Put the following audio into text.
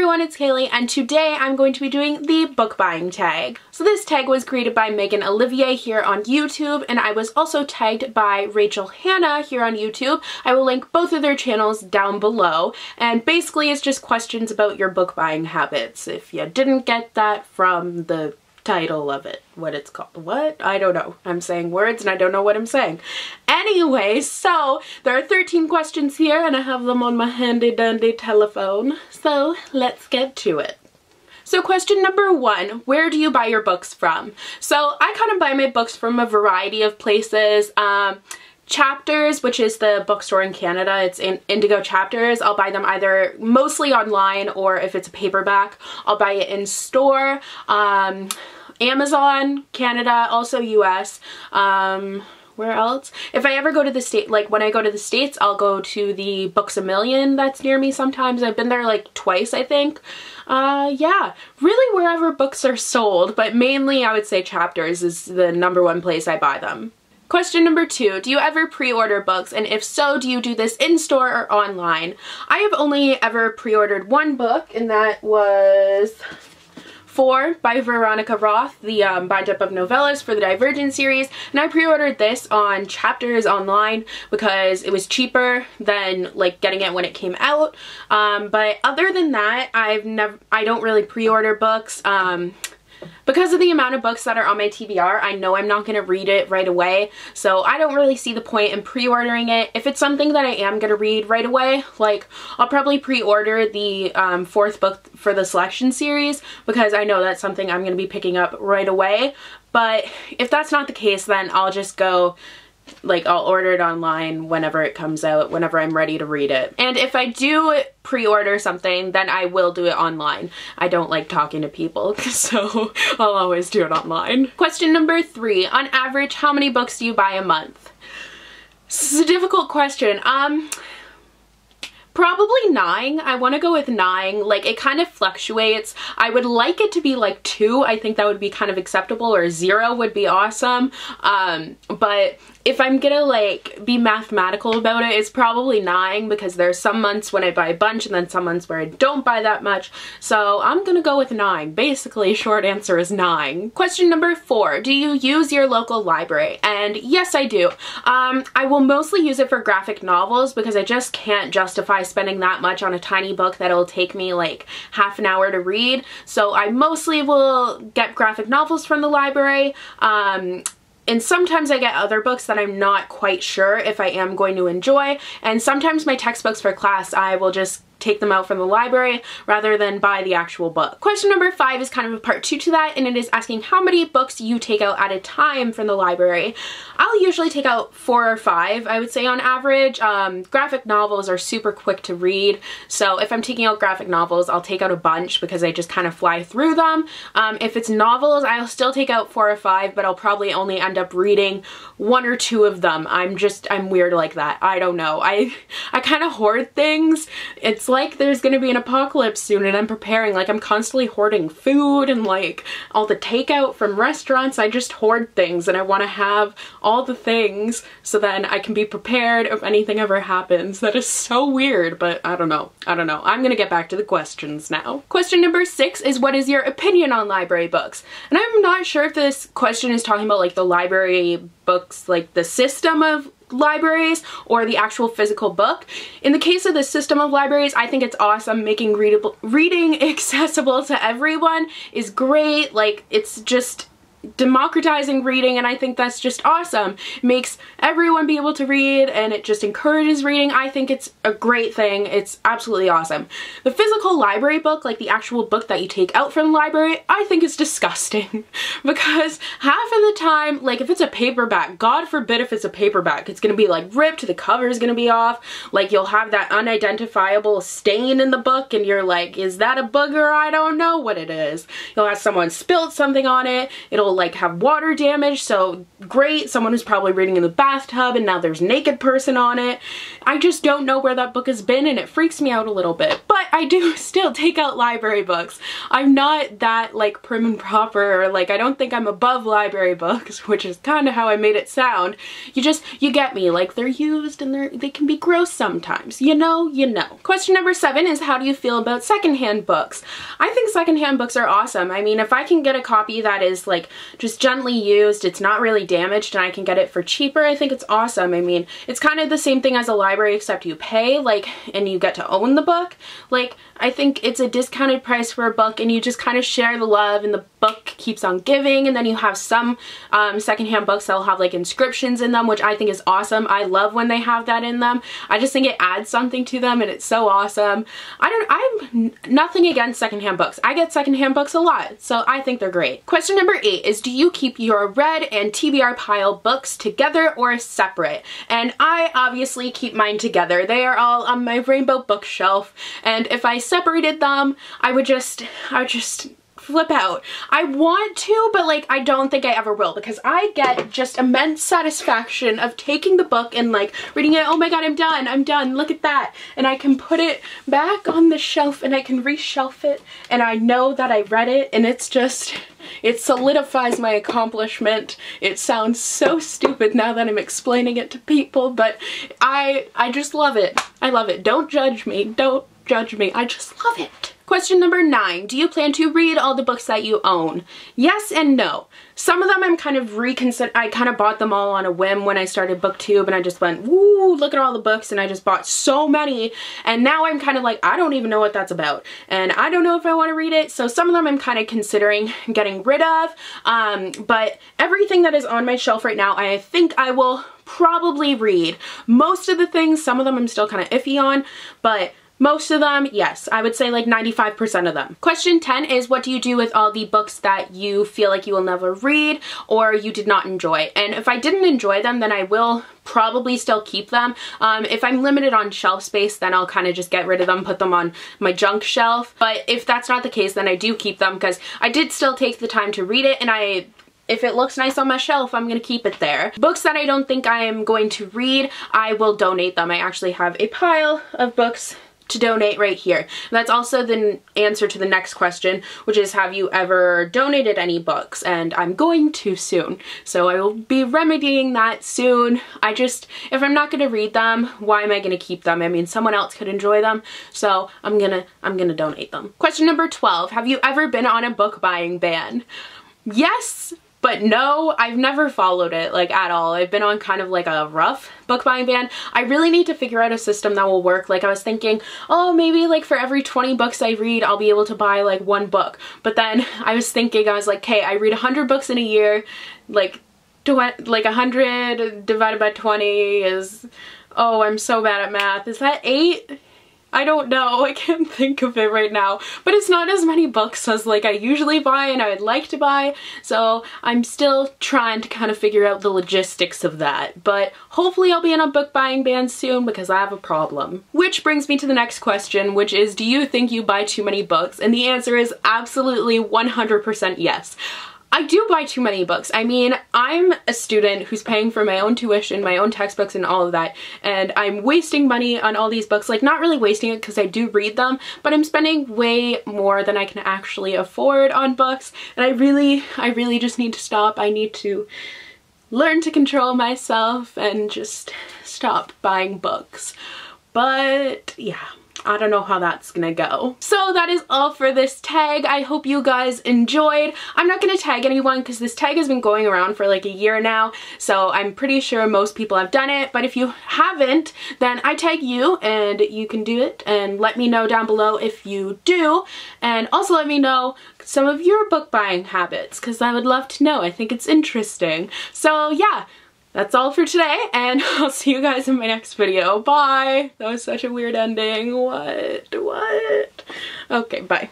everyone, it's Kaylee, and today I'm going to be doing the book buying tag. So this tag was created by Megan Olivier here on YouTube, and I was also tagged by Rachel Hannah here on YouTube. I will link both of their channels down below, and basically it's just questions about your book buying habits. If you didn't get that from the title of it, what it's called. What? I don't know. I'm saying words and I don't know what I'm saying. Anyway, so there are 13 questions here and I have them on my handy dandy telephone. So let's get to it. So question number 1, where do you buy your books from? So I kind of buy my books from a variety of places. Chapters, which is the bookstore in Canada, it's in Indigo Chapters. I'll buy them either mostly online, or if it's a paperback, I'll buy it in store. Amazon, Canada, also US. Where else? If I ever go to the state, like when I go to the States, I'll go to the Books A Million that's near me sometimes. I've been there like twice, I think. Yeah, really wherever books are sold, but mainly I would say Chapters is the #1 place I buy them. Question number 2, do you ever pre-order books, and if so, do you do this in-store or online? I have only ever pre-ordered one book, and that was 4 by Veronica Roth, the bind-up of novellas for the Divergent series, and I pre-ordered this on Chapters online because it was cheaper than like getting it when it came out. But other than that, I don't really pre-order books. Because of the amount of books that are on my TBR, I know I'm not going to read it right away, so I don't really see the point in pre-ordering it. If it's something that I am going to read right away, like I'll probably pre-order the 4th book for the Selection series because I know that's something I'm going to be picking up right away. But if that's not the case, then I'll just go, like, I'll order it online whenever it comes out, whenever I'm ready to read it. And if I do pre-order something, then I will do it online. I don't like talking to people, so I'll always do it online. Question number 3, on average, how many books do you buy a month? This is a difficult question. Probably 9. I want to go with 9. Like, it kind of fluctuates. I would like it to be like 2. I think that would be kind of acceptable, or 0 would be awesome. But if I'm gonna like be mathematical about it, it's probably 9 because there's some months when I buy a bunch and then some months where I don't buy that much. So I'm gonna go with 9. Basically, short answer is 9. Question number 4, do you use your local library? And yes, I do. I will mostly use it for graphic novels because I just can't justify spending that much on a tiny book that'll take me like half an hour to read. So I mostly will get graphic novels from the library. And sometimes I get other books that I'm not quite sure if I am going to enjoy. And sometimes my textbooks for class, I will just take them out from the library rather than buy the actual book. Question number 5 is kind of a part 2 to that, and it is asking how many books you take out at a time from the library. I'll usually take out 4 or 5, I would say, on average. Graphic novels are super quick to read, so if I'm taking out graphic novels, I'll take out a bunch because I just kind of fly through them. If it's novels, I'll still take out 4 or 5, but I'll probably only end up reading 1 or 2 of them. I'm weird like that. I don't know. I kind of hoard things. It's like there's gonna be an apocalypse soon and I'm preparing. Like, I'm constantly hoarding food and like all the takeout from restaurants. I just hoard things and I want to have all the things so then I can be prepared if anything ever happens. That is so weird, but I don't know. I'm gonna get back to the questions now. Question number 6 is, what is your opinion on library books? And I'm not sure if this question is talking about like the library books, like the system of libraries or the actual physical book. In the case of the system of libraries, I think it's awesome. Making reading accessible to everyone is great. Like, it's just democratizing reading, and I think that's just awesome. It makes everyone be able to read and it just encourages reading. I think it's a great thing. It's absolutely awesome. The physical library book, like the actual book that you take out from the library, I think is disgusting because half of the time, like if it's a paperback, God forbid if it's a paperback, it's gonna be like ripped, the cover is gonna be off, like you'll have that unidentifiable stain in the book and you're like, is that a booger? I don't know what it is. You'll have someone spilt something on it, it'll will like have water damage, so great, someone who's probably reading in the bathtub and now there's a naked person on it. I just don't know where that book has been and it freaks me out a little bit. But I do still take out library books. I'm not that like prim and proper, or like I don't think I'm above library books, which is kind of how I made it sound. You get me, like they're used and they can be gross sometimes, you know. Question number 7 is, how do you feel about secondhand books? I think secondhand books are awesome. I mean, if I can get a copy that is like just gently used, it's not really damaged, and I can get it for cheaper, I think it's awesome. I mean, it's kind of the same thing as a library, except you pay, like, and you get to own the book. Like, I think it's a discounted price for a book, and you just kind of share the love, and the book keeps on giving. And then you have some secondhand books that'll have like inscriptions in them, which I think is awesome. I love when they have that in them. I just think it adds something to them, and it's so awesome. I'm nothing against secondhand books. I get secondhand books a lot, so I think they're great. Question number 8 is, do you keep your read and TBR pile books together or separate? And I obviously keep mine together. They are all on my rainbow bookshelf, and if I separated them, I would just flip out. I want to, but like I don't think I ever will, because I get just immense satisfaction of taking the book and like reading it. Oh my god, I'm done, look at that, and I can put it back on the shelf and I can reshelf it, and I know that I read it, and it's just, it solidifies my accomplishment. It sounds so stupid now that I'm explaining it to people, but I just love it. I love it. Don't judge me. Don't judge me. I just love it. Question number 9, do you plan to read all the books that you own? Yes and no. Some of them I'm kind of I kind of bought them all on a whim when I started BookTube, and I just went, woo, look at all the books, and I just bought so many, and now I'm kind of like, I don't even know what that's about, and I don't know if I want to read it, so some of them I'm kind of considering getting rid of, but everything that is on my shelf right now, I think I will probably read. Most of the things, some of them I'm still kind of iffy on, but most of them, yes, I would say like 95% of them. Question 10 is, what do you do with all the books that you feel like you will never read or you did not enjoy? And if I didn't enjoy them, then I will probably still keep them. If I'm limited on shelf space, then I'll kind of just get rid of them, put them on my junk shelf. But if that's not the case, then I do keep them, because I did still take the time to read it, and if it looks nice on my shelf, I'm gonna keep it there. Books that I don't think I am going to read, I will donate them. I actually have a pile of books to donate right here. And that's also the answer to the next question, which is, have you ever donated any books? And I'm going to soon, so I will be remedying that soon. If I'm not gonna read them, why am I gonna keep them? I mean, someone else could enjoy them, so I'm gonna donate them. Question number 12, have you ever been on a book buying ban? Yes, but no, I've never followed it like at all. I've been on kind of like a rough book buying ban. I really need to figure out a system that will work. Like I was thinking, oh, maybe like for every 20 books I read, I'll be able to buy like one book. But then I was like, okay, I read 100 books in a year, like 100 divided by 20 is, oh, I'm so bad at math. Is that 8? I don't know, I can't think of it right now, but it's not as many books as like I usually buy and I would like to buy, so I'm still trying to kind of figure out the logistics of that, but hopefully I'll be in a book buying ban soon, because I have a problem. Which brings me to the next question, which is, do you think you buy too many books? And the answer is absolutely 100% yes. I do buy too many books. I mean, I'm a student who's paying for my own tuition, my own textbooks and all of that, and I'm wasting money on all these books. Like, not really wasting it because I do read them, but I'm spending way more than I can actually afford on books, and I really just need to stop. I need to learn to control myself and just stop buying books. But yeah, I don't know how that's gonna go. So that is all for this tag. I hope you guys enjoyed. I'm not gonna tag anyone because this tag has been going around for like a year now, so I'm pretty sure most people have done it, but if you haven't, then I tag you and you can do it, and let me know down below if you do, and also let me know some of your book buying habits, because I would love to know. I think it's interesting. So yeah, that's all for today, and I'll see you guys in my next video. Bye! That was such a weird ending. What? Okay, bye.